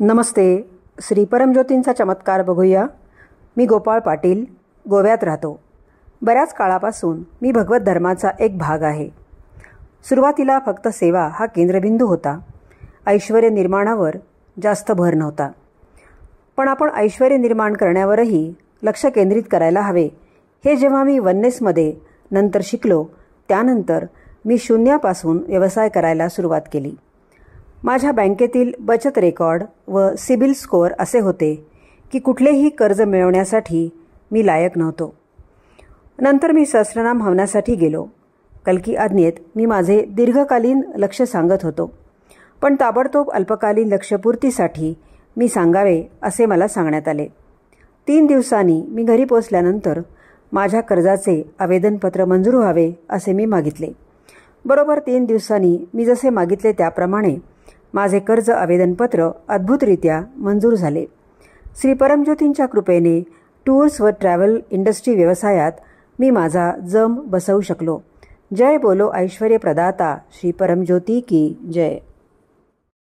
नमस्ते. श्री परमज्योतींचा चमत्कार बघूया. मी गोपाळ पाटील, गोव्यात राहतो. बऱ्याच काळापासून मी भगवत धर्माचा एक भाग आहे. सुरुवातीला फक्त सेवा हा केंद्रबिंदू होता. ऐश्वर्य निर्माणावर जास्त भर नव्हता. पण आपण ऐश्वर्य निर्माण करण्यावरही लक्ष केंद्रित करायला हवे हे जेव्हा मी वननेसमध्ये नंतर शिकलो, त्यानंतर मी शून्यापासून व्यवसाय करायला सुरुवात केली. माझ्या बँकेतील बचत रेकॉर्ड व सिबिल स्कोअर असे होते की कुठलेही कर्ज मिळवण्यासाठी मी लायक नव्हतो. नंतर मी सहस्त्रनाम हवनासाठी गेलो. कल्की आज्ञेत मी माझे दीर्घकालीन लक्ष सांगत होतो, पण ताबडतोब अल्पकालीन लक्ष्यपूर्तीसाठी मी सांगावे असे मला सांगण्यात आले. 3 दिवसांनी मी घरी पोचल्यानंतर माझ्या कर्जाचे आवेदनपत्र मंजूर व्हावे असे मी मागितले. बरोबर 3 दिवसांनी मी जसे मागितले त्याप्रमाणे माझे कर्ज आवेदनपत्र अद्भुतरित्या मंजूर झाले. श्री परमज्योतींच्या कृपेने टूर्स व ट्रॅव्हल इंडस्ट्री व्यवसायात मी माझा जम बसवू शकलो. जय बोलो ऐश्वर्य प्रदाता श्री परमज्योती की जय.